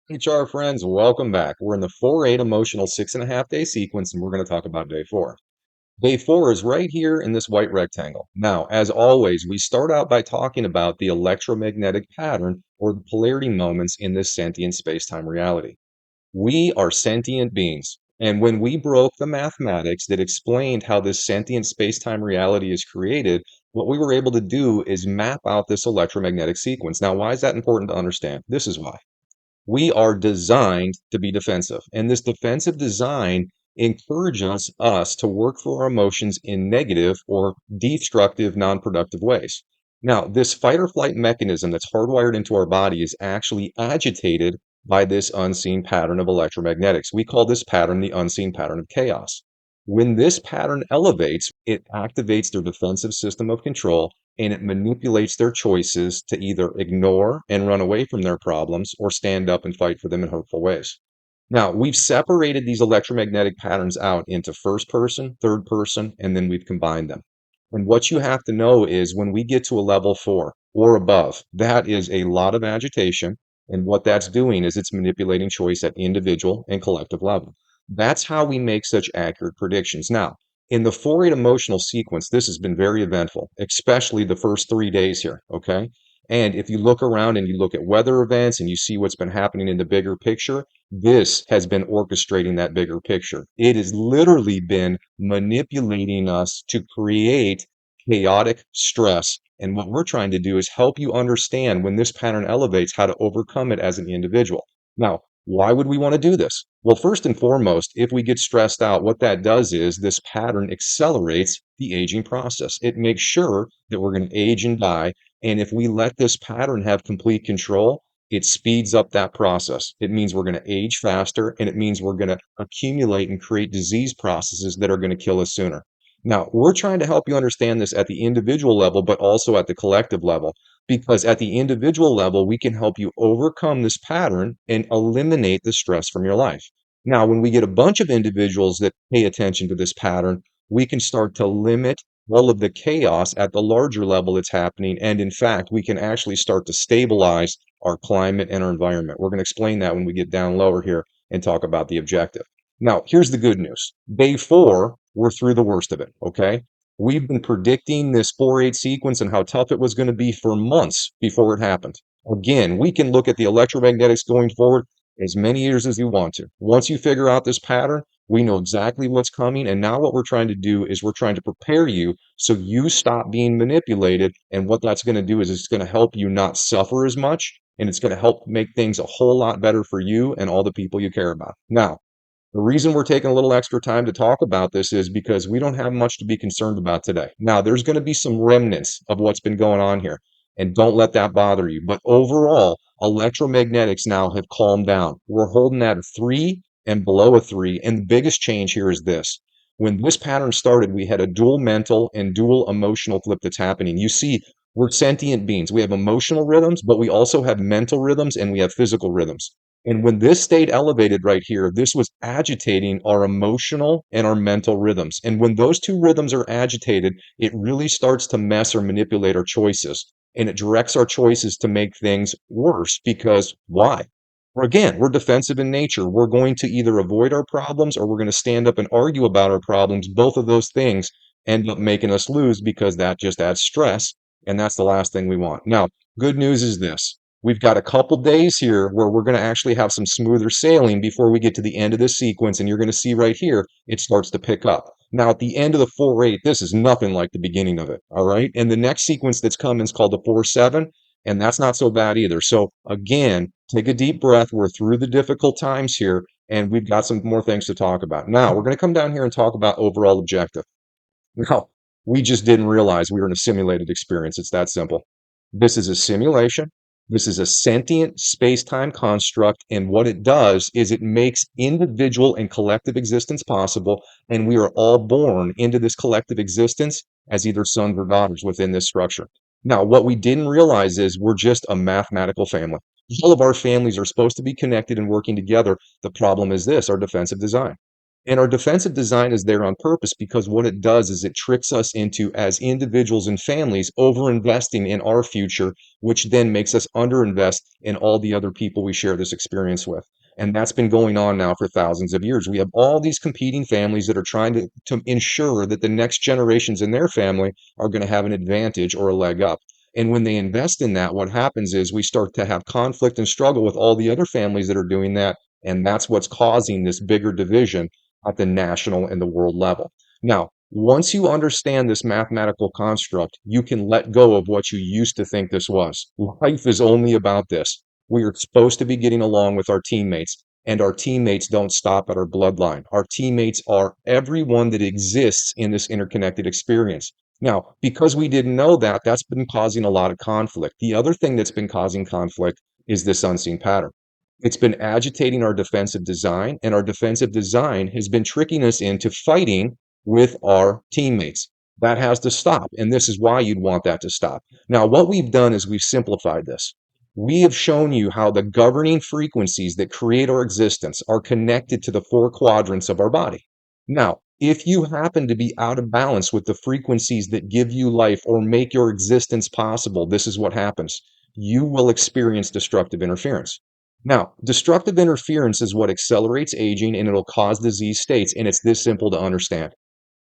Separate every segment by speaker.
Speaker 1: HR friends, welcome back. We're in the 4-8 emotional 6.5 day sequence, and we're going to talk about day four. Day four is right here in this white rectangle. Now, as always, we start out by talking about the electromagnetic pattern or the polarity moments in this sentient space-time reality. We are sentient beings. And when we broke the mathematics that explained how this sentient space-time reality is created, what we were able to do is map out this electromagnetic sequence. Now, why is that important to understand? This is why. We are designed to be defensive. And this defensive design encourages us to work through our emotions in negative or destructive, non productive ways. Now, this fight or flight mechanism that's hardwired into our body is actually agitated by this unseen pattern of electromagnetics. We call this pattern the unseen pattern of chaos. When this pattern elevates, it activates their defensive system of control and it manipulates their choices to either ignore and run away from their problems or stand up and fight for them in hurtful ways. Now, we've separated these electromagnetic patterns out into first person, third person, and then we've combined them. And what you have to know is when we get to a level 4 or above, that is a lot of agitation. And what that's doing is it's manipulating choice at individual and collective level. That's how we make such accurate predictions. Now, in the 4-8 emotional sequence, this has been very eventful, especially the first 3 days here. Okay. And if you look around and you look at weather events and you see what's been happening in the bigger picture, this has been orchestrating that bigger picture. It has literally been manipulating us to create chaotic stress. And what we're trying to do is help you understand when this pattern elevates how to overcome it as an individual. Now, why would we want to do this? Well, first and foremost, if we get stressed out, what that does is this pattern accelerates the aging process. It makes sure that we're going to age and die. And if we let this pattern have complete control, it speeds up that process. It means we're going to age faster, and it means we're going to accumulate and create disease processes that are going to kill us sooner. Now, we're trying to help you understand this at the individual level, but also at the collective level, because at the individual level, we can help you overcome this pattern and eliminate the stress from your life. Now, when we get a bunch of individuals that pay attention to this pattern, we can start to limit all of the chaos at the larger level that's happening. And in fact, we can actually start to stabilize our climate and our environment. We're going to explain that when we get down lower here and talk about the objective. Now, here's the good news. Day four, we're through the worst of it, okay? We've been predicting this 4-8 sequence and how tough it was going to be for months before it happened. Again, we can look at the electromagnetics going forward as many years as you want to. Once you figure out this pattern, we know exactly what's coming. And now what we're trying to do is we're trying to prepare you so you stop being manipulated. And what that's going to do is it's going to help you not suffer as much. And it's going to help make things a whole lot better for you and all the people you care about. Now, the reason we're taking a little extra time to talk about this is because we don't have much to be concerned about today. Now, there's going to be some remnants of what's been going on here, and don't let that bother you. But overall, electromagnetics now have calmed down. We're holding at a 3 and below a 3. And the biggest change here is this. When this pattern started, we had a dual mental and dual emotional flip that's happening. You see, we're sentient beings. We have emotional rhythms, but we also have mental rhythms and we have physical rhythms. And when this stayed elevated right here, this was agitating our emotional and our mental rhythms. And when those two rhythms are agitated, it really starts to mess or manipulate our choices. And it directs our choices to make things worse because why? Well, again, we're defensive in nature. We're going to either avoid our problems or we're going to stand up and argue about our problems. Both of those things end up making us lose because that just adds stress. And that's the last thing we want. Now, good news is this. We've got a couple days here where we're going to actually have some smoother sailing before we get to the end of this sequence. And you're going to see right here, it starts to pick up. Now, at the end of the 4-8, this is nothing like the beginning of it. All right. And the next sequence that's coming is called the 4-7. And that's not so bad either. So again, take a deep breath. We're through the difficult times here, and we've got some more things to talk about. Now, we're going to come down here and talk about overall objective. Now, we just didn't realize we were in a simulated experience. It's that simple. This is a simulation. This is a sentient space-time construct, and what it does is it makes individual and collective existence possible, and we are all born into this collective existence as either sons or daughters within this structure. Now, what we didn't realize is we're just a mathematical family. All of our families are supposed to be connected and working together. The problem is this, our defensive design. And our defensive design is there on purpose because what it does is it tricks us into, as individuals and families, over-investing in our future, which then makes us underinvest in all the other people we share this experience with. And that's been going on now for thousands of years. We have all these competing families that are trying to ensure that the next generations in their family are going to have an advantage or a leg up. And when they invest in that, what happens is we start to have conflict and struggle with all the other families that are doing that. And that's what's causing this bigger division at the national and the world level. Now, once you understand this mathematical construct, you can let go of what you used to think this was. Life is only about this. We are supposed to be getting along with our teammates, and our teammates don't stop at our bloodline. Our teammates are everyone that exists in this interconnected experience. Now, because we didn't know that, that's been causing a lot of conflict. The other thing that's been causing conflict is this unseen pattern. It's been agitating our defensive design, and our defensive design has been tricking us into fighting with our teammates. That has to stop, and this is why you'd want that to stop. Now, what we've done is we've simplified this. We have shown you how the governing frequencies that create our existence are connected to the four quadrants of our body. Now, if you happen to be out of balance with the frequencies that give you life or make your existence possible, this is what happens. You will experience destructive interference. Now, destructive interference is what accelerates aging and it'll cause disease states, and it's this simple to understand.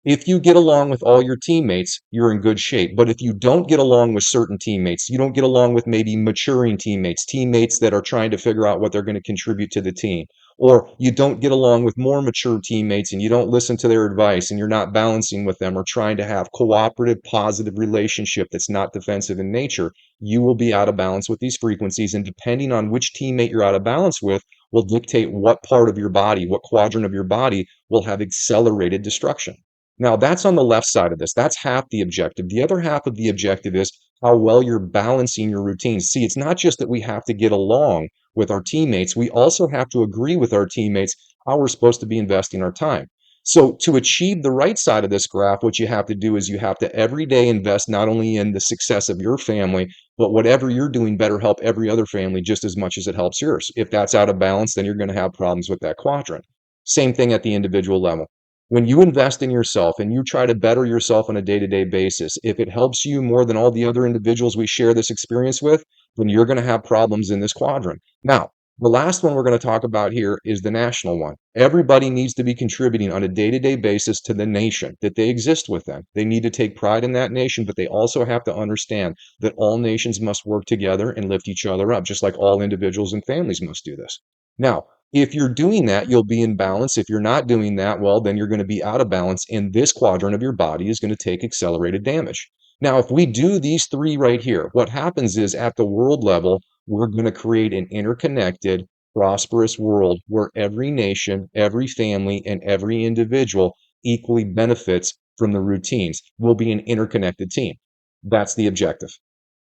Speaker 1: If you get along with all your teammates, you're in good shape. But if you don't get along with certain teammates, you don't get along with maybe maturing teammates, teammates that are trying to figure out what they're going to contribute to the team, or you don't get along with more mature teammates and you don't listen to their advice and you're not balancing with them or trying to have cooperative, positive relationship that's not defensive in nature, you will be out of balance with these frequencies. And depending on which teammate you're out of balance with, will dictate what part of your body, what quadrant of your body will have accelerated destruction. Now, that's on the left side of this. That's half the objective. The other half of the objective is how well you're balancing your routines. See, it's not just that we have to get along with our teammates, we also have to agree with our teammates how we're supposed to be investing our time. So, to achieve the right side of this graph, what you have to do is you have to every day invest not only in the success of your family, but whatever you're doing better help every other family just as much as it helps yours. If that's out of balance, then you're going to have problems with that quadrant. Same thing at the individual level. When you invest in yourself and you try to better yourself on a day-to-day basis, if it helps you more than all the other individuals we share this experience with, then you're going to have problems in this quadrant. Now, the last one we're going to talk about here is the national one. Everybody needs to be contributing on a day-to-day basis to the nation that they exist within. They need to take pride in that nation, but they also have to understand that all nations must work together and lift each other up, just like all individuals and families must do this. Now, if you're doing that, you'll be in balance. If you're not doing that, well, then you're going to be out of balance, and this quadrant of your body is going to take accelerated damage. Now, if we do these three right here, what happens is at the world level, we're going to create an interconnected, prosperous world where every nation, every family, and every individual equally benefits from the routines. We'll be an interconnected team. That's the objective.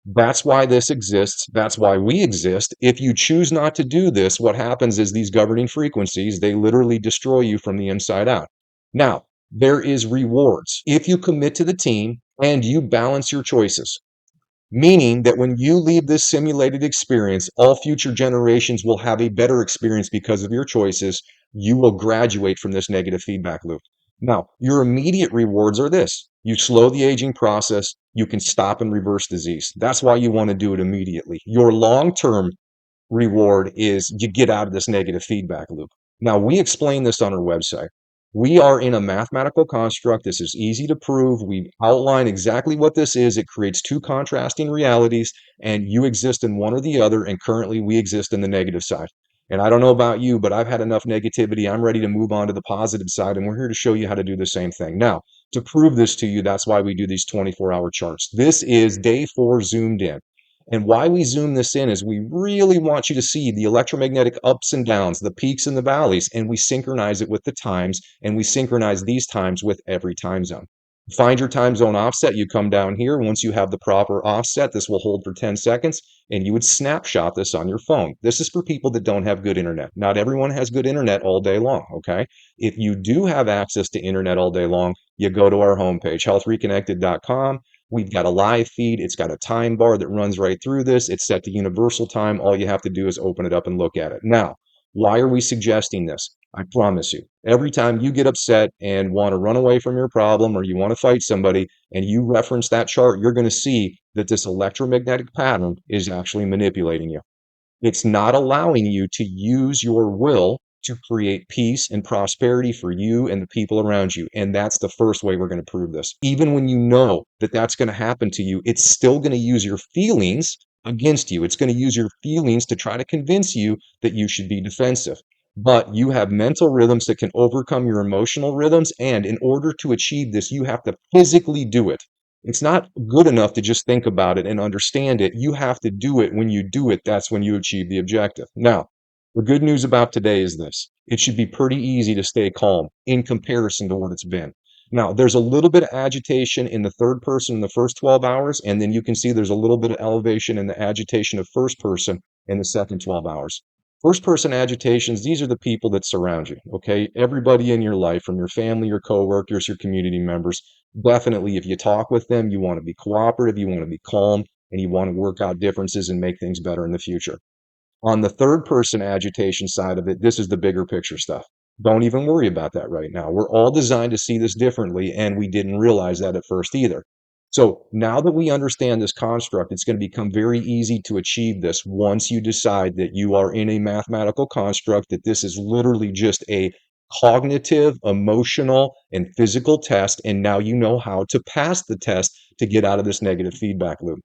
Speaker 1: That's why this exists. That's why we exist. If you choose not to do this, what happens is these governing frequencies, they literally destroy you from the inside out. Now, there is rewards if you commit to the team and you balance your choices, meaning that when you leave this simulated experience, all future generations will have a better experience because of your choices. You will graduate from this negative feedback loop. Now, your immediate rewards are this. You slow the aging process. You can stop and reverse disease. That's why you want to do it immediately. Your long-term reward is you get out of this negative feedback loop. Now, we explain this on our website. We are in a mathematical construct. This is easy to prove. We outline exactly what this is. It creates two contrasting realities, and you exist in one or the other, and currently we exist in the negative side. And I don't know about you, but I've had enough negativity. I'm ready to move on to the positive side, and we're here to show you how to do the same thing. Now, to prove this to you, that's why we do these 24-hour charts. This is day 4 zoomed in. And why we zoom this in is we really want you to see the electromagnetic ups and downs, the peaks and the valleys, and we synchronize it with the times, and we synchronize these times with every time zone. Find your time zone offset. You come down here. Once you have the proper offset, this will hold for 10 seconds, and you would snapshot this on your phone. This is for people that don't have good internet. Not everyone has good internet all day long, okay? If you do have access to internet all day long, you go to our homepage, healthreconnected.com. We've got a live feed. It's got a time bar that runs right through this. It's set to universal time. All you have to do is open it up and look at it. Now, Why are we suggesting this? I promise you, every time you get upset and want to run away from your problem or you want to fight somebody and you reference that chart, you're going to see that this electromagnetic pattern is actually manipulating you. It's not allowing you to use your will to create peace and prosperity for you and the people around you. And that's the first way we're going to prove this. Even when you know that that's going to happen to you, it's still going to use your feelings against you. It's going to use your feelings to try to convince you that you should be defensive. But you have mental rhythms that can overcome your emotional rhythms. And in order to achieve this, you have to physically do it. It's not good enough to just think about it and understand it. You have to do it. When you do it, that's when you achieve the objective. Now, the good news about today is this. It should be pretty easy to stay calm in comparison to what it's been. Now, there's a little bit of agitation in the third person in the first 12 hours, and then you can see there's a little bit of elevation in the agitation of first person in the second 12 hours. First person agitations, these are the people that surround you, okay? Everybody in your life, from your family, your coworkers, your community members. Definitely, if you talk with them, you want to be cooperative, you want to be calm, and you want to work out differences and make things better in the future. On the third person agitation side of it, this is the bigger picture stuff. Don't even worry about that right now. We're all designed to see this differently, and we didn't realize that at first either. So now that we understand this construct, it's going to become very easy to achieve this once you decide that you are in a mathematical construct, that this is literally just a cognitive, emotional, and physical test. And now you know how to pass the test to get out of this negative feedback loop.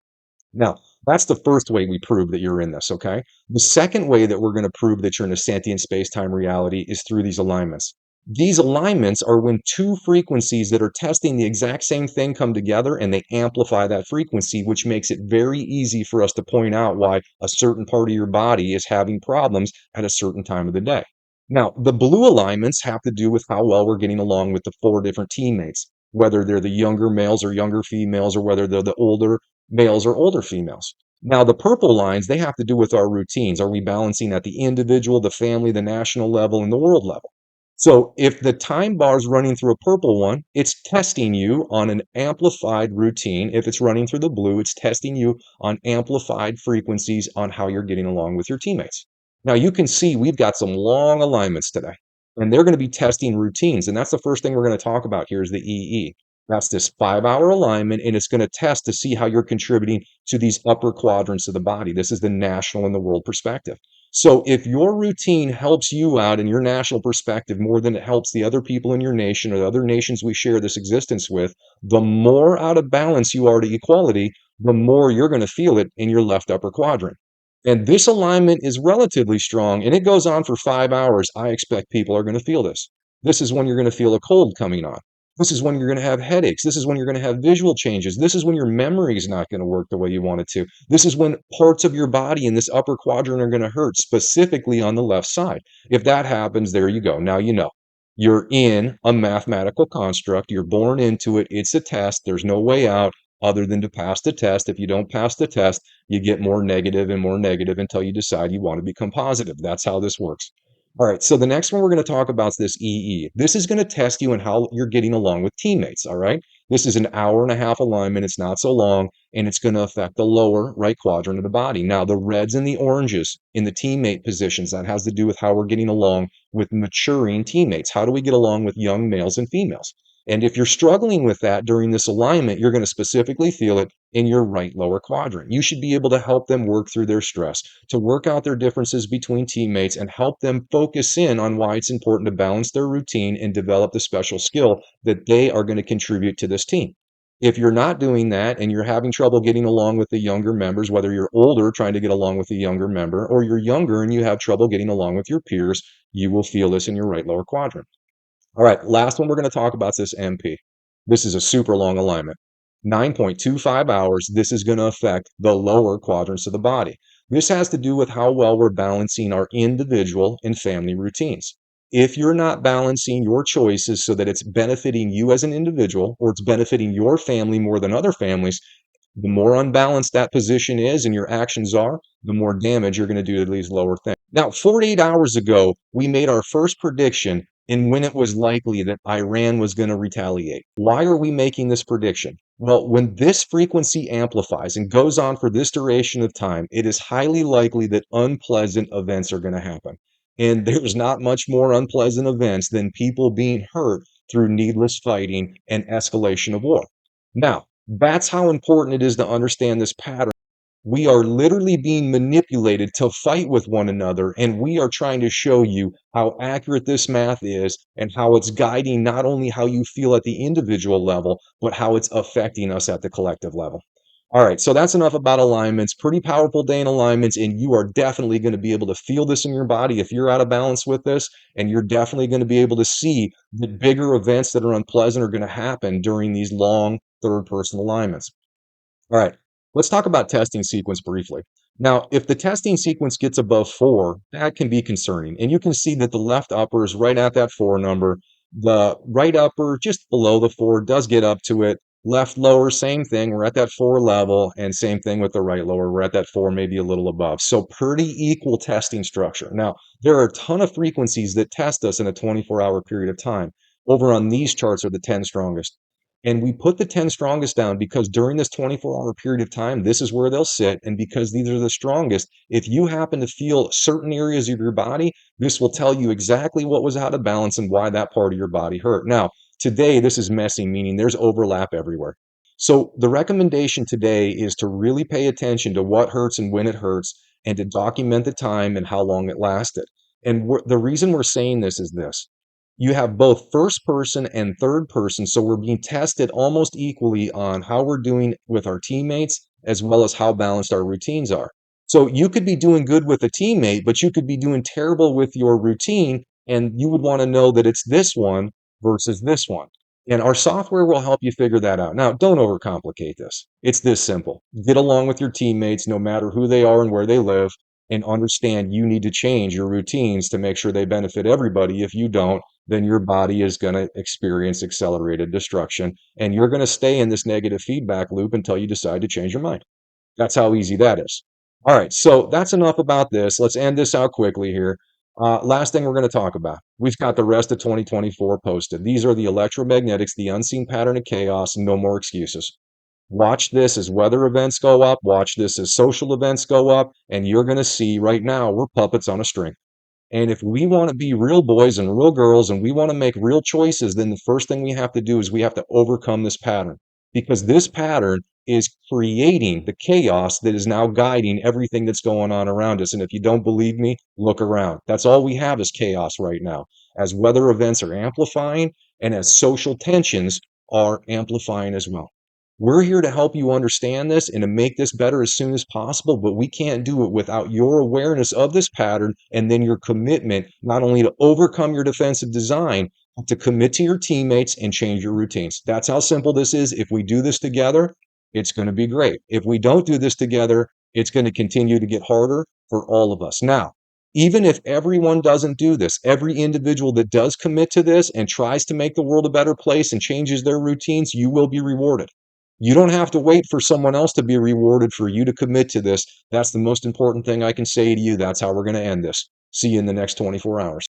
Speaker 1: Now, that's the first way we prove that you're in this, okay? The second way that we're going to prove that you're in a sentient space-time reality is through these alignments. These alignments are when two frequencies that are testing the exact same thing come together and they amplify that frequency, which makes it very easy for us to point out why a certain part of your body is having problems at a certain time of the day. Now, the blue alignments have to do with how well we're getting along with the four different teammates, whether they're the younger males or younger females, or whether they're the older males or older females. Now, the purple lines, they have to do with our routines. Are we balancing at the individual, the family, the national level, and the world level? So if the time bar is running through a purple one, it's testing you on an amplified routine. If it's running through the blue, it's testing you on amplified frequencies on how you're getting along with your teammates. Now you can see we've got some long alignments today, and they're going to be testing routines. And that's the first thing we're going to talk about here is the EE. That's this 5-hour alignment, and it's going to test to see how you're contributing to these upper quadrants of the body. This is the national and the world perspective. So if your routine helps you out in your national perspective more than it helps the other people in your nation or the other nations we share this existence with, the more out of balance you are to equality, the more you're going to feel it in your left upper quadrant. And this alignment is relatively strong, and it goes on for 5 hours. I expect people are going to feel this. This is when you're going to feel a cold coming on. This is when you're going to have headaches. This is when you're going to have visual changes. This is when your memory is not going to work the way you want it to. This is when parts of your body in this upper quadrant are going to hurt, specifically on the left side. If that happens, there you go. Now you know. You're in a mathematical construct. You're born into it. It's a test. There's no way out other than to pass the test. If you don't pass the test, you get more negative and more negative until you decide you want to become positive. That's how this works. All right, so the next one we're going to talk about is this EE. This is going to test you on how you're getting along with teammates, all right? This is an hour and a half alignment. It's not so long, and it's going to affect the lower right quadrant of the body. Now, the reds and the oranges in the teammate positions, that has to do with how we're getting along with maturing teammates. How do we get along with young males and females? And if you're struggling with that during this alignment, you're going to specifically feel it in your right lower quadrant. You should be able to help them work through their stress, to work out their differences between teammates and help them focus in on why it's important to balance their routine and develop the special skill that they are going to contribute to this team. If you're not doing that and you're having trouble getting along with the younger members, whether you're older trying to get along with a younger member or you're younger and you have trouble getting along with your peers, you will feel this in your right lower quadrant. All right, last one we're going to talk about is this MP. This is a super long alignment. 9.25 hours, this is going to affect the lower quadrants of the body. This has to do with how well we're balancing our individual and family routines. If you're not balancing your choices so that it's benefiting you as an individual or it's benefiting your family more than other families, the more unbalanced that position is and your actions are, the more damage you're going to do to these lower things. Now, 48 hours ago, we made our first prediction in when it was likely that Iran was going to retaliate. Why are we making this prediction? Well, when this frequency amplifies and goes on for this duration of time, it is highly likely that unpleasant events are going to happen. And there's not much more unpleasant events than people being hurt through needless fighting and escalation of war. Now, that's how important it is to understand this pattern. We are literally being manipulated to fight with one another, and we are trying to show you how accurate this math is and how it's guiding not only how you feel at the individual level, but how it's affecting us at the collective level. All right, so that's enough about alignments. Pretty powerful day in alignments, and you are definitely going to be able to feel this in your body if you're out of balance with this, and you're definitely going to be able to see that bigger events that are unpleasant are going to happen during these long third person alignments. All right, let's talk about testing sequence briefly. Now, if the testing sequence gets above 4, that can be concerning. And you can see that the left upper is right at that 4 number. The right upper, just below the 4, does get up to it. Left lower, same thing. We're at that 4 level. And same thing with the right lower. We're at that 4, maybe a little above. So pretty equal testing structure. Now, there are a ton of frequencies that test us in a 24-hour period of time. Over on these charts are the 10 strongest. And we put the 10 strongest down because during this 24-hour period of time, this is where they'll sit. And because these are the strongest, if you happen to feel certain areas of your body, this will tell you exactly what was out of balance and why that part of your body hurt. Now, today, this is messy, meaning there's overlap everywhere. So the recommendation today is to really pay attention to what hurts and when it hurts, and to document the time and how long it lasted. And the reason we're saying this is this: you have both first person and third person. So we're being tested almost equally on how we're doing with our teammates as well as how balanced our routines are. So you could be doing good with a teammate, but you could be doing terrible with your routine. And you would want to know that it's this one versus this one. And our software will help you figure that out. Now, don't overcomplicate this. It's this simple. Get along with your teammates, no matter who they are and where they live, and understand you need to change your routines to make sure they benefit everybody. If you don't, then your body is going to experience accelerated destruction, and you're going to stay in this negative feedback loop until you decide to change your mind. That's how easy that is. All right, so that's enough about this. Let's end this out quickly here. Last thing we're going to talk about. We've got the rest of 2024 posted. These are the electromagnetics, the unseen pattern of chaos, no more excuses. Watch this as weather events go up. Watch this as social events go up. And you're going to see right now we're puppets on a string. And if we want to be real boys and real girls and we want to make real choices, then the first thing we have to do is we have to overcome this pattern, because this pattern is creating the chaos that is now guiding everything that's going on around us. And if you don't believe me, look around. That's all we have is chaos right now, as weather events are amplifying and as social tensions are amplifying as well. We're here to help you understand this and to make this better as soon as possible, but we can't do it without your awareness of this pattern and then your commitment not only to overcome your defensive design, but to commit to your teammates and change your routines. That's how simple this is. If we do this together, it's going to be great. If we don't do this together, it's going to continue to get harder for all of us. Now, even if everyone doesn't do this, every individual that does commit to this and tries to make the world a better place and changes their routines, you will be rewarded. You don't have to wait for someone else to be rewarded for you to commit to this. That's the most important thing I can say to you. That's how we're going to end this. See you in the next 24 hours.